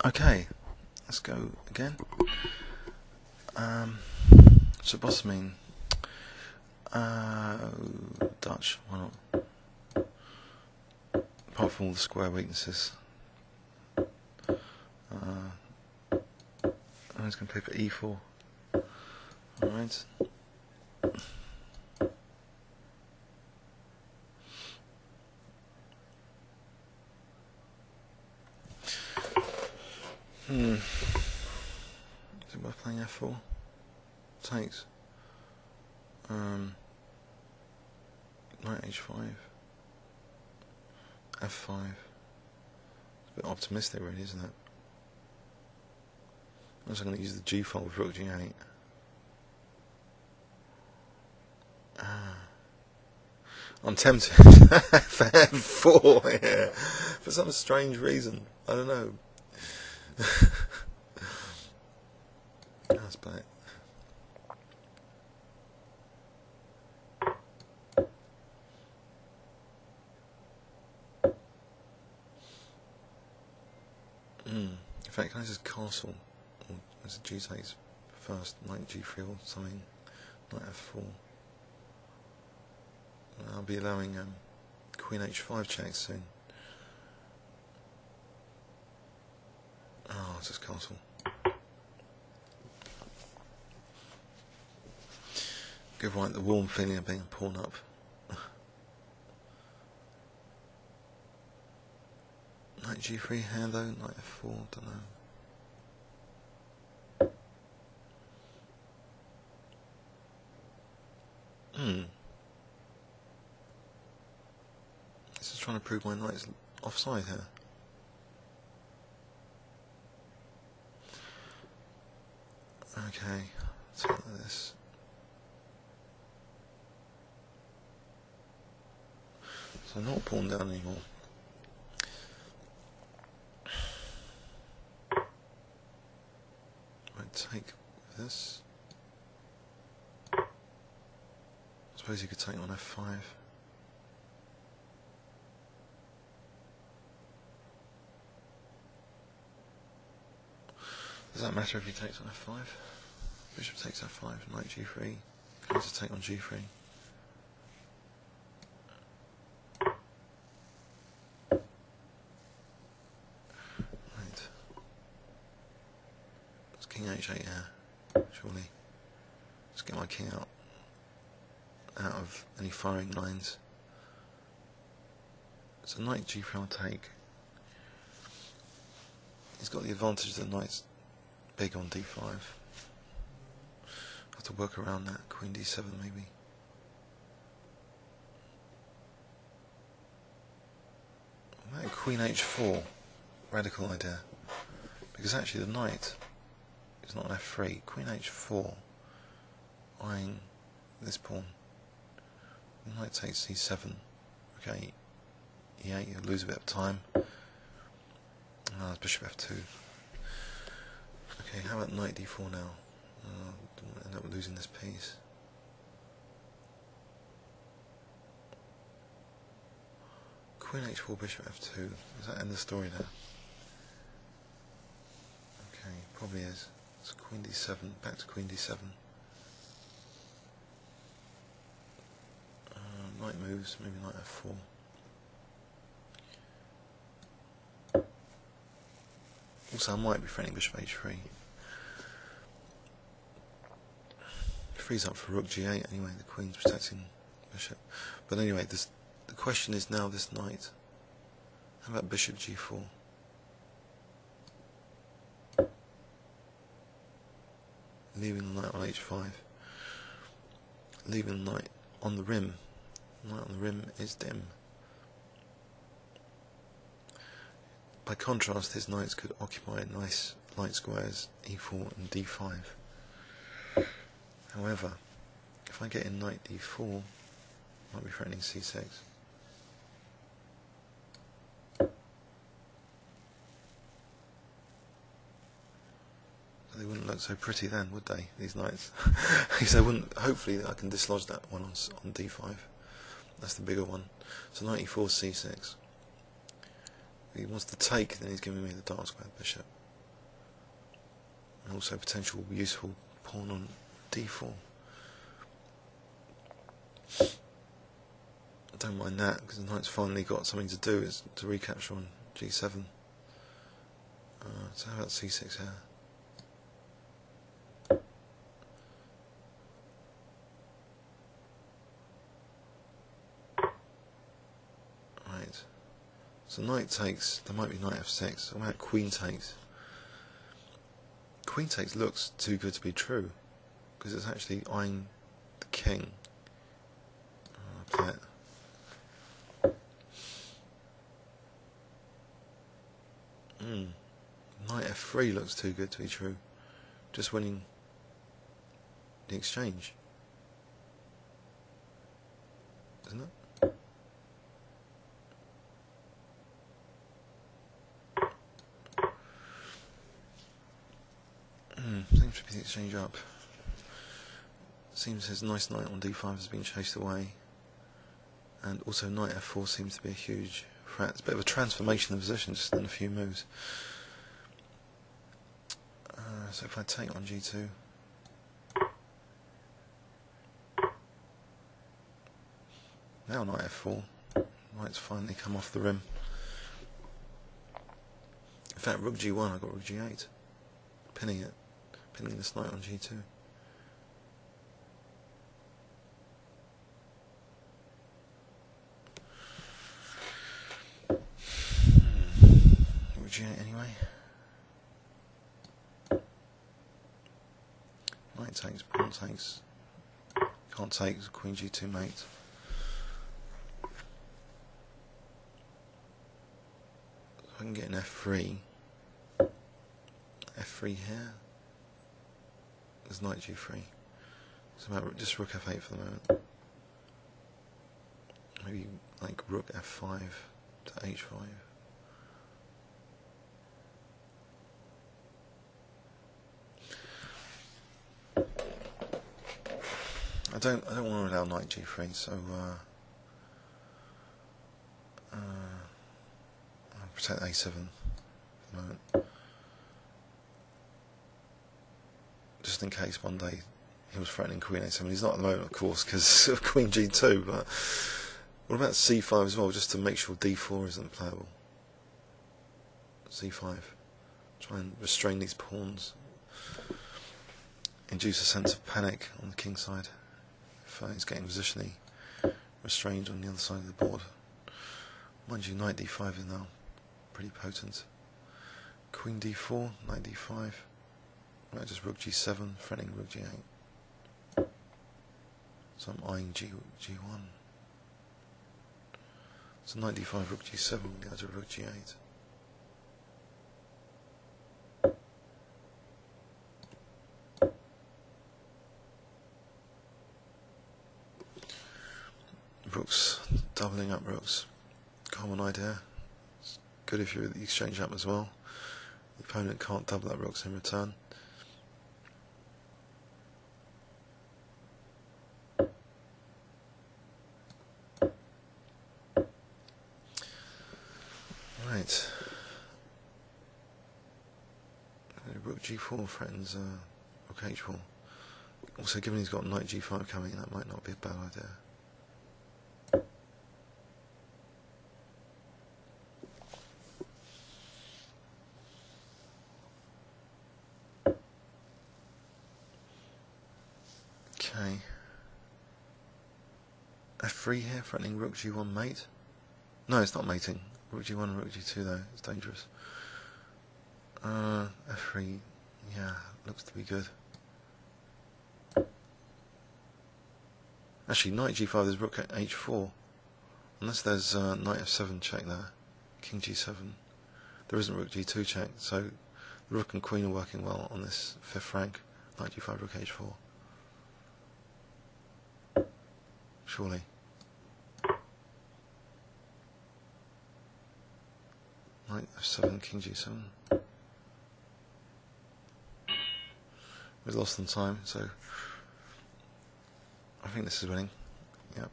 Okay, let's go again. So Boesemine, Dutch, why not? Apart from all the square weaknesses. I'm just going to play for E4. Alright. Is it worth playing F4? Takes. Knight H5. F5. It's a bit optimistic really, isn't it? I'm also going to use the G file with Rg8. I'm tempted for F4 here, for some strange reason. I don't know. Let's play it. In fact, can I just castle? Or is it G takes first? Knight G3 or something? Knight F4. I'll be allowing Queen H5 checks soon. Oh, it's just castle. Give White the warm feeling of being a pawn up. Knight G3 here though, Knight F4, don't know. This is trying to prove my knight's offside here. Okay, something like this. So not pawn down anymore. I'd take this. I suppose you could take on F5. Does that matter if he takes on F5? Bishop takes F5, Knight G3. Can just take on G3. Right. It's King H8 here, surely. Let's get my king out of any firing lines. So Knight G3 I'll take. He's got the advantage that Knight's big on D5. Have to work around that. Queen D7 maybe. Maybe Queen H4. Radical idea. Because actually the knight is not an F3. Queen H4 eyeing this pawn. The knight takes C7. Okay. E8, you lose a bit of time. That's Bishop F2. Okay, how about Knight D4 now? Don't want to end up losing this piece. Queen H4, Bishop F2. Does that end the story there? Okay, probably is. It's Queen D7, back to Queen D7. Knight moves, maybe Knight F4. Also, I might be threatening Bishop H3. Frees up for Rook G8 anyway, the Queen's protecting Bishop. But anyway, the question is now this knight. How about Bishop G4? Leaving the knight on H5. Leaving the knight on the rim. The knight on the rim is dim. By contrast, his knights could occupy nice light squares E4 and D5. However, if I get in Knight D4, I might be threatening C6. They wouldn't look so pretty then, would they, these knights? Because they wouldn't. Hopefully I can dislodge that one on D5. That's the bigger one. So Knight E4, C6. If he wants to take, then he's giving me the dark square bishop. and also potential useful pawn on d4. I don't mind that because the knight's finally got something to do, is to recapture on g7. So how about c6 here? Right. So knight takes, there might be knight f6. What about queen takes? Queen takes looks too good to be true because it's actually eyeing the king. Okay. Knight f3 looks too good to be true. Just winning the exchange, isn't it? Seems to be the exchange up. Seems his nice knight on d5 has been chased away, and also knight f4 seems to be a huge threat. It's a bit of a transformation of position just in a few moves. So if I take on g2, now knight f4, knight's finally come off the rim. In fact, rook g1, I got rook g8, pinning it, pinning this knight on g2. Rook g8 anyway. Knight takes, pawn takes, can't take, queen g2 mate. So I can get an f3, f3 here, there's knight g3, so about just rook f8 for the moment. Maybe like rook f5 to h5. I don't want to allow knight g3, so I'll protect a7 for the moment, just in case one day he was threatening queen a7. He's not at the moment, of course, because of queen g2. But what about c5 as well, just to make sure d4 isn't playable? c5, try and restrain these pawns, induce a sense of panic on the king's side. He's getting positionally restrained on the other side of the board. Mind you, knight d5 is now pretty potent. Queen d4, knight d5. Right, just rook g7, threatening rook g8. So I'm eyeing g1. So knight d5, rook g7, go to rook g8. Rooks, doubling up rooks, common idea. It's good if you're at the exchange up as well. The opponent can't double up rooks in return. Right. Rook g4 threatens rook h4. Also, given he's got knight g5 coming, that might not be a bad idea. Okay. f3 here, threatening rook g1 mate. No, it's not mating. Rook g1 and rook g2 though, it's dangerous. f3, yeah, looks to be good. Actually, knight g5, there's rook h4. Unless there's knight f7 check there, king g7. There isn't rook g2 check, so the rook and queen are working well on this fifth rank. Knight g5, rook h4. Surely. Knight f7, king g7. We've lost some time, so I think this is winning. Yep.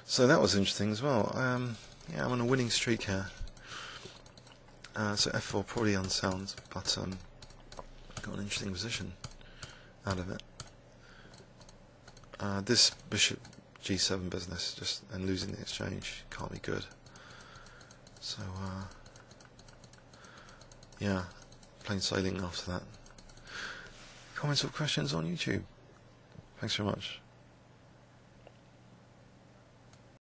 So that was interesting as well. Yeah, I'm on a winning streak here. So f4 probably unsound, but got got an interesting position out of it. This bishop G7 business, just and losing the exchange, can't be good. So yeah, plain sailing after that. Comments or questions on YouTube? Thanks very much.